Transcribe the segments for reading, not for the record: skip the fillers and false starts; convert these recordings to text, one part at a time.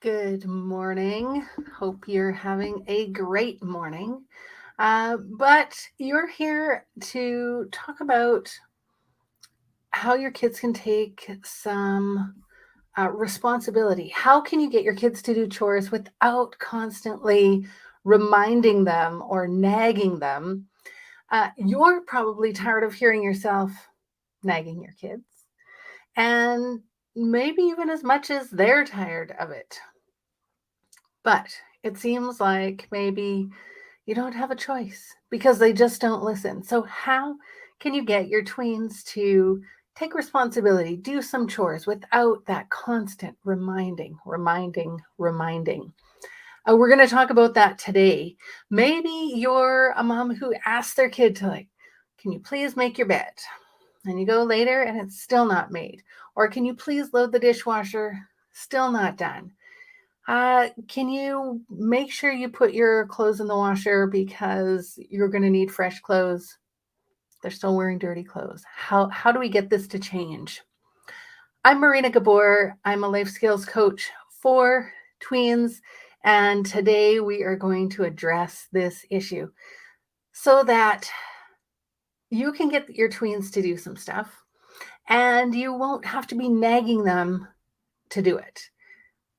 Good morning. Hope you're having a great morning. But you're here to talk about how your kids can take some responsibility. How can you get your kids to do chores without constantly reminding them or nagging them? You're probably tired of hearing yourself nagging your kids, and maybe even as much as they're tired of it. But it seems like maybe you don't have a choice because they just don't listen. So, how can you get your tweens to take responsibility, do some chores without that constant reminding? We're going to talk about that today. Maybe you're a mom who asks their kid to, like, can you please make your bed? And you go later and it's still not made. Or can you please load the dishwasher? Still not done. Can you make sure you put your clothes in the washer because you're going to need fresh clothes? They're still wearing dirty clothes. How do we get this to change? I'm Marina Gabor. I'm a life skills coach for tweens, and today we are going to address this issue so that you can get your tweens to do some stuff and you won't have to be nagging them to do it.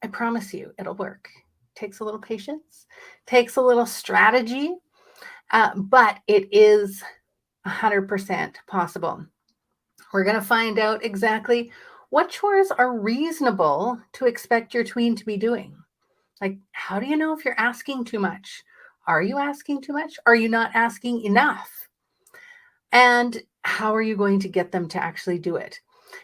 I promise you, it'll work. Takes a little patience, takes a little strategy, but it is 100% possible. We're going to find out exactly what chores are reasonable to expect your tween to be doing. Like, how do you know if you're asking too much? Are you asking too much? Are you not asking enough? And how are you going to get them to actually do it?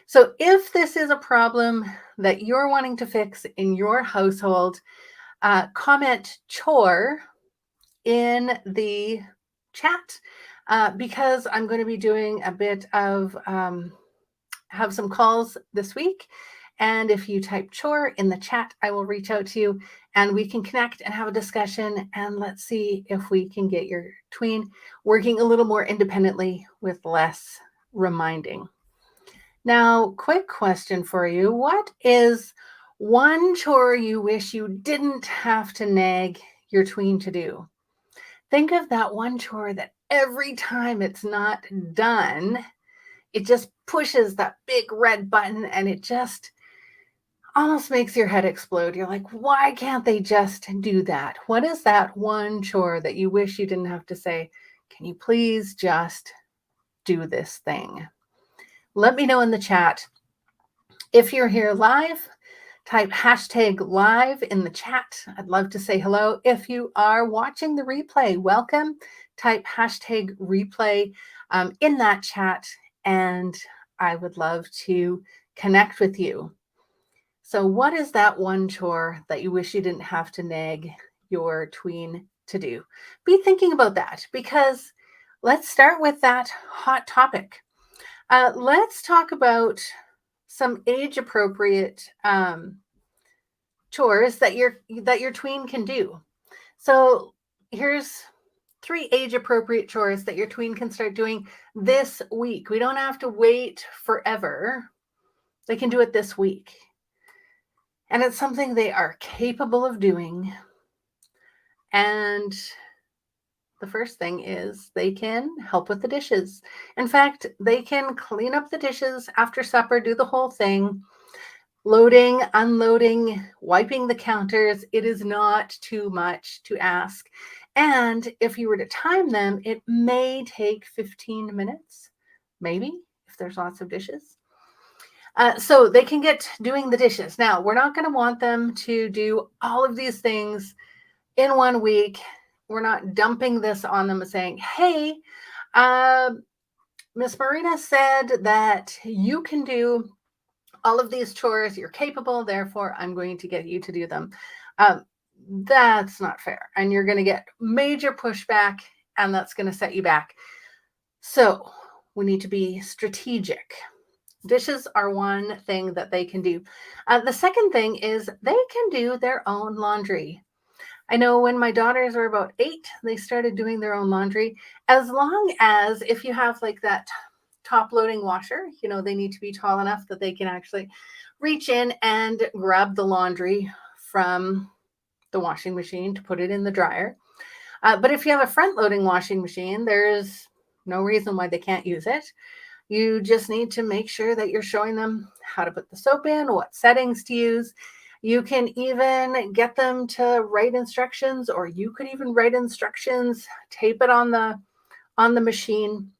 So, if this is a problem that you're wanting to fix in your household, comment chore in the chat because I'm going to be doing a bit of have some calls this week. And if you type chore in the chat, I will reach out to you and we can connect and have a discussion. And let's see if we can get your tween working a little more independently with less reminding. Now, quick question for you. What is one chore you wish you didn't have to nag your tween to do? Think of that one chore that every time it's not done, it just pushes that big red button and it just almost makes your head explode. You're like, why can't they just do that? What is that one chore that you wish you didn't have to say, can you please just do this thing? Let me know in the chat. If you're here live, type hashtag live in the chat. I'd love to say hello. If you are watching the replay, welcome. Type hashtag replay in that chat, and I would love to connect with you. So, what is that one chore that you wish you didn't have to nag your tween to do? Be thinking about that because let's start with that hot topic. Let's talk about some age appropriate chores that your tween can do. So here's 3 age appropriate chores that your tween can start doing this week. We don't have to wait forever. They can do it this week. And it's something they are capable of doing. And the first thing is they can help with the dishes. In fact, they can clean up the dishes after supper, do the whole thing, loading, unloading, wiping the counters. It is not too much to ask. And if you were to time them, it may take 15 minutes, maybe, if there's lots of dishes. So they can get doing the dishes. Now, we're not going to want them to do all of these things in 1 week. We're not dumping this on them and saying, hey, Miss Marina said that you can do all of these chores, you're capable, therefore I'm going to get you to do them. That's not fair. And you're going to get major pushback, and that's going to set you back. So we need to be strategic. Dishes are one thing that they can do. The second thing is they can do their own laundry. I know when my daughters were about 8, they started doing their own laundry. As long as if you have like that top loading washer, they need to be tall enough that they can actually reach in and grab the laundry from the washing machine to put it in the dryer. But if you have a front loading washing machine, there's no reason why they can't use it. You just need to make sure that you're showing them how to put the soap in, what settings to use. You can even get them to write instructions, or you could even write instructions, tape it on the machine,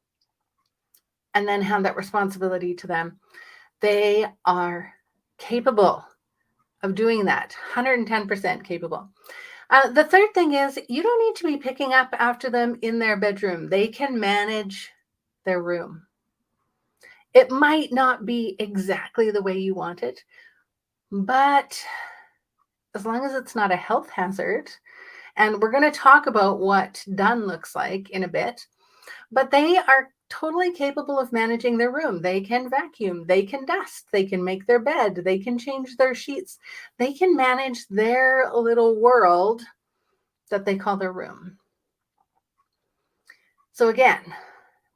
and then hand that responsibility to them. They are capable of doing that, 110% capable. The third thing is you don't need to be picking up after them in their bedroom. They can manage their room. It might not be exactly the way you want it, but as long as it's not a health hazard, and we're going to talk about what done looks like in a bit, but they are totally capable of managing their room. They can vacuum, they can dust, they can make their bed, they can change their sheets, they can manage their little world that they call their room. So again,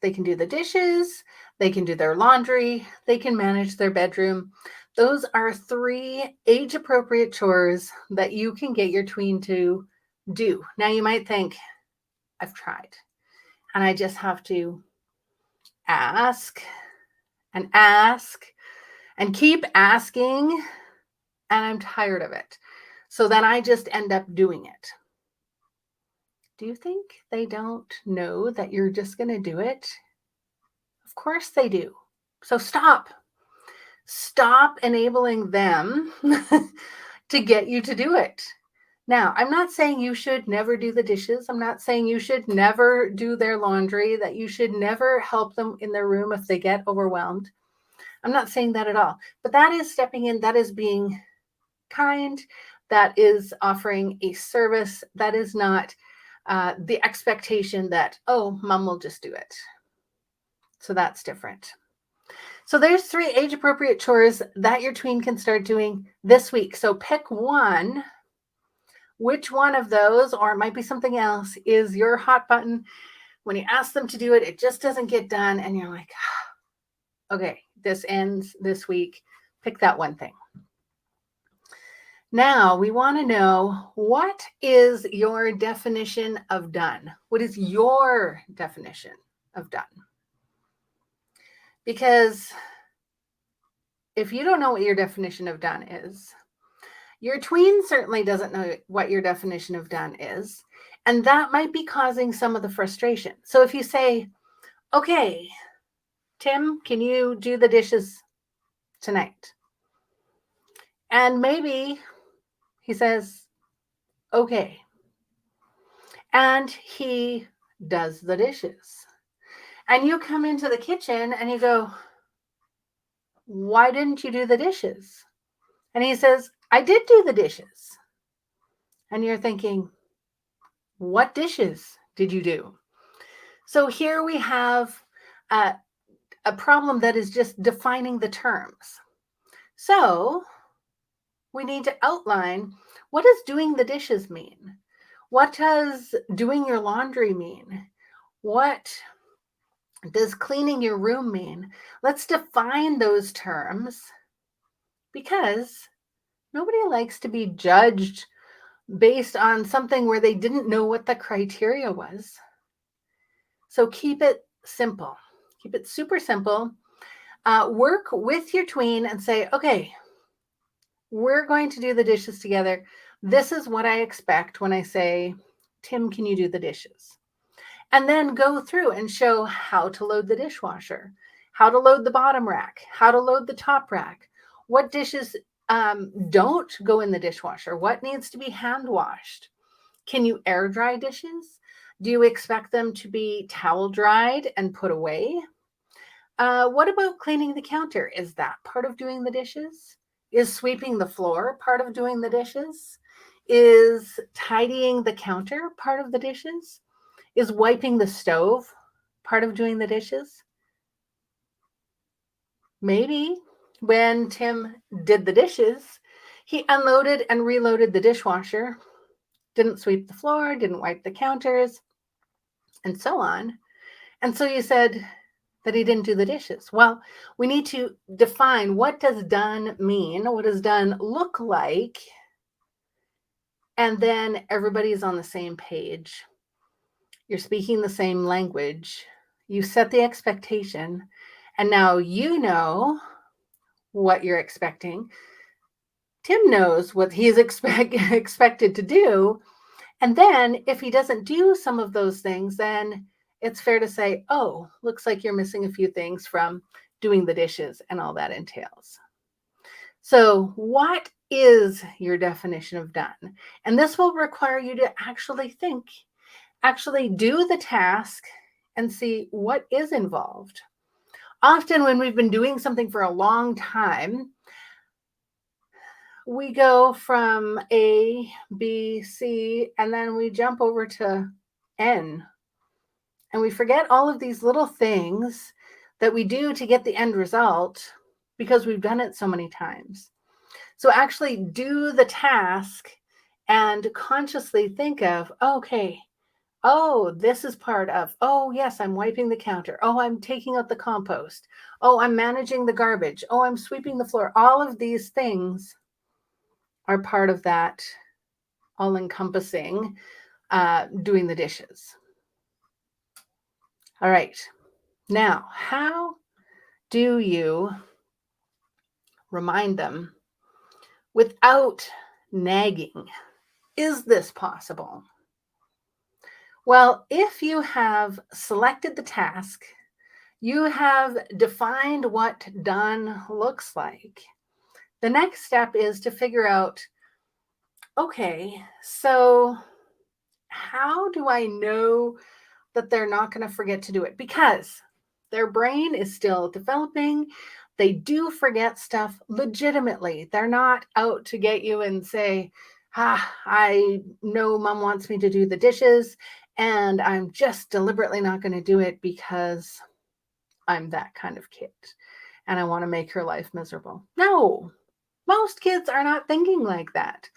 they can do the dishes, they can do their laundry, they can manage their bedroom. Those are 3 age-appropriate chores that you can get your tween to do. Now you might think, I've tried, and I just have to ask and ask and keep asking, and I'm tired of it. So then I just end up doing it. Do you think they don't know that you're just going to do it? Of course they do. So stop. Stop enabling them to get you to do it. Now, I'm not saying you should never do the dishes. I'm not saying you should never do their laundry, that you should never help them in their room if they get overwhelmed. I'm not saying that at all. But that is stepping in. That is being kind. That is offering a service. That is not the expectation that, oh, mom will just do it. So that's different. So there's 3 age-appropriate chores that your tween can start doing this week. So pick one. Which one of those, or it might be something else, is your hot button? When you ask them to do it, it just doesn't get done. And you're like, okay, this ends this week. Pick that one thing. Now we want to know, what is your definition of done? What is your definition of done? Because if you don't know what your definition of done is, your tween certainly doesn't know what your definition of done is. And that might be causing some of the frustration. So if you say, okay, Tim, can you do the dishes tonight? And maybe he says, okay. And he does the dishes. And you come into the kitchen and you go, why didn't you do the dishes? And he says, I did do the dishes. And you're thinking, what dishes did you do? So here we have a problem that is just defining the terms. So we need to outline, what does doing the dishes mean? What does doing your laundry mean? What does cleaning your room mean? Let's define those terms, because nobody likes to be judged based on something where they didn't know what the criteria was. So keep it simple. Keep it super simple. Work with your tween and say, okay, we're going to do the dishes together. This is what I expect when I say, Tim, can you do the dishes? And then go through and show how to load the dishwasher, how to load the bottom rack, how to load the top rack, what dishes don't go in the dishwasher, what needs to be hand washed. Can you air dry dishes? Do you expect them to be towel dried and put away? What about cleaning the counter? Is that part of doing the dishes? Is sweeping the floor part of doing the dishes? Is tidying the counter part of the dishes? Is wiping the stove part of doing the dishes? Maybe when Tim did the dishes, he unloaded and reloaded the dishwasher, didn't sweep the floor, didn't wipe the counters, and so on. And so you said that he didn't do the dishes. Well, we need to define, what does done mean? What does done look like and then everybody's on the same page. You're speaking the same language. You set the expectation, and now you know what you're expecting. Tim knows what he's expected to do. And then if he doesn't do some of those things, then it's fair to say, oh, looks like you're missing a few things from doing the dishes and all that entails. So, what is your definition of done? And this will require you to actually think, actually do the task and see what is involved. Often, when we've been doing something for a long time, we go from A, B, C, and then we jump over to N. And we forget all of these little things that we do to get the end result because we've done it so many times. So actually do the task and consciously think of, okay, oh, this is part of, oh, yes, I'm wiping the counter. Oh, I'm taking out the compost. Oh, I'm managing the garbage. Oh, I'm sweeping the floor. All of these things are part of that all encompassing doing the dishes. All right. Now, how do you remind them without nagging? Is this possible? Well, if you have selected the task, you have defined what done looks like. The next step is to figure out, okay, so how do I know that they're not going to forget to do it? Because their brain is still developing. They do forget stuff legitimately. They're not out to get you and say, I know mom wants me to do the dishes, and I'm just deliberately not going to do it because I'm that kind of kid and I want to make her life miserable. No, most kids are not thinking like that.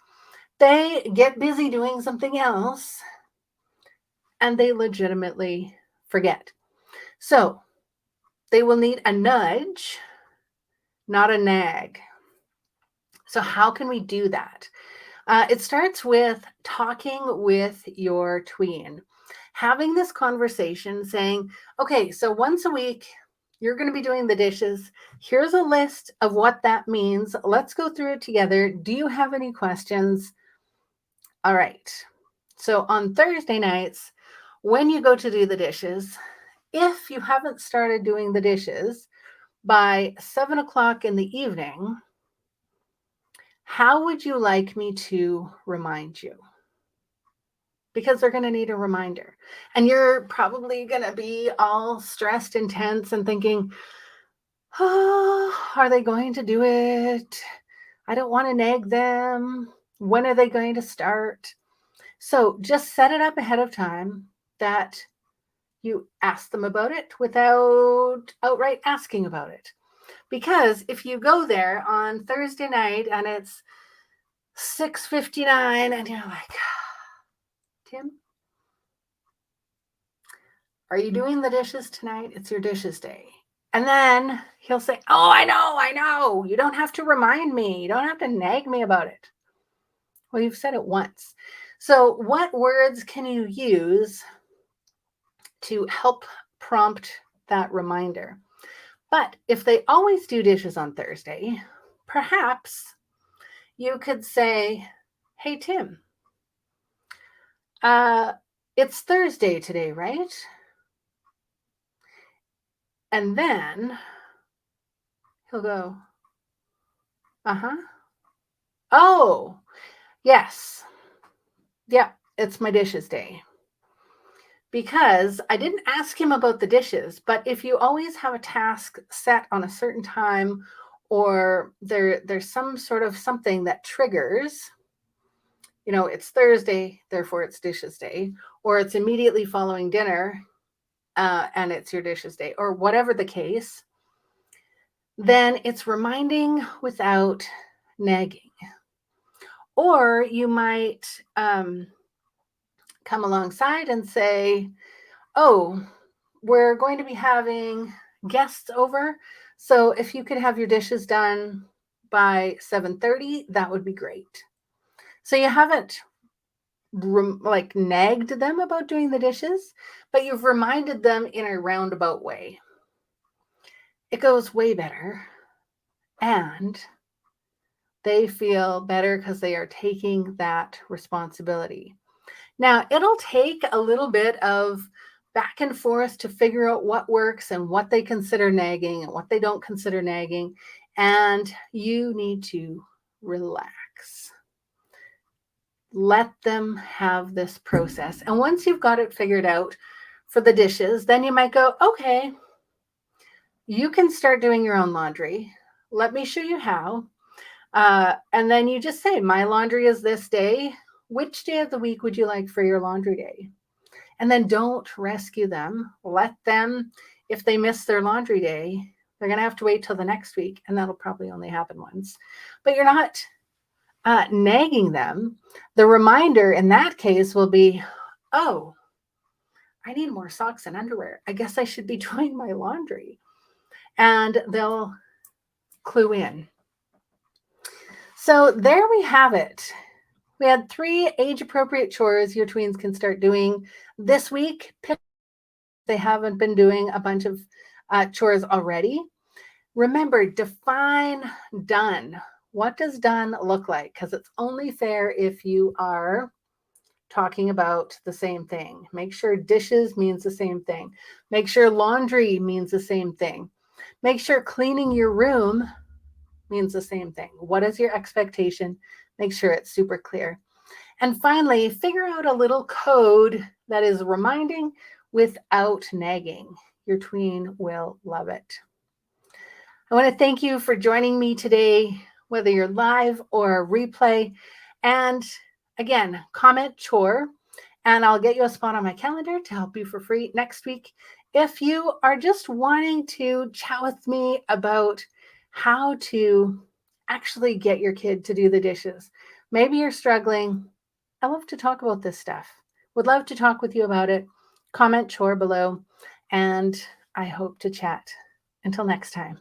They get busy doing something else and they legitimately forget. So they will need a nudge, not a nag. So, how can we do that? It starts with talking with your tween, having this conversation saying, okay, so once a week, you're going to be doing the dishes. Here's a list of what that means. Let's go through it together. Do you have any questions? All right. So, on Thursday nights, when you go to do the dishes, if you haven't started doing the dishes by 7 o'clock in the evening, how would you like me to remind you? Because they're going to need a reminder. And you're probably going to be all stressed and tense and thinking, oh, are they going to do it? I don't want to nag them. When are they going to start? So just set it up ahead of time that you ask them about it without outright asking about it. Because if you go there on Thursday night and it's 6:59 and you're like, Tim, are you doing the dishes tonight? It's your dishes day. And then he'll say, oh, I know. You don't have to remind me. You don't have to nag me about it. Well, you've said it once. So what words can you use to help prompt that reminder? But if they always do dishes on Thursday, perhaps you could say, hey, Tim, it's Thursday today, right? And then he'll go, uh-huh. Oh, yes. Yeah, it's my dishes day. Because I didn't ask him about the dishes, but if you always have a task set on a certain time or there's some sort of something that triggers, it's Thursday, therefore it's dishes day, or it's immediately following dinner and it's your dishes day, or whatever the case, then it's reminding without nagging. Or you might come alongside and say, oh, we're going to be having guests over. So if you could have your dishes done by 7:30, that would be great. So you haven't like nagged them about doing the dishes, but you've reminded them in a roundabout way. It goes way better. And they feel better because they are taking that responsibility. Now, it'll take a little bit of back and forth to figure out what works and what they consider nagging and what they don't consider nagging. And you need to relax. Let them have this process. And once you've got it figured out for the dishes, then you might go, okay, you can start doing your own laundry. Let me show you how. And then you just say, my laundry is this day. Which day of the week would you like for your laundry day? And then don't rescue them. Let them, if they miss their laundry day, they're going to have to wait till the next week. And that'll probably only happen once. But you're not nagging them. The reminder in that case will be, oh, I need more socks and underwear. I guess I should be doing my laundry. And they'll clue in. So there we have it. We had 3 age-appropriate chores your tweens can start doing this week. Pick if they haven't been doing a bunch of chores already. Remember, define done. What does done look like? Because it's only fair if you are talking about the same thing. Make sure dishes means the same thing. Make sure laundry means the same thing. Make sure cleaning your room means the same thing. What is your expectation? Make sure it's super clear. And finally, figure out a little code that is reminding without nagging. Your tween will love it. I want to thank you for joining me today, whether you're live or a replay. And again, comment chore, and I'll get you a spot on my calendar to help you for free next week. If you are just wanting to chat with me about how to actually get your kid to do the dishes, maybe you're struggling. I love to talk about this stuff. Would love to talk with you about it. Comment chore below, and I hope to chat. Until next time.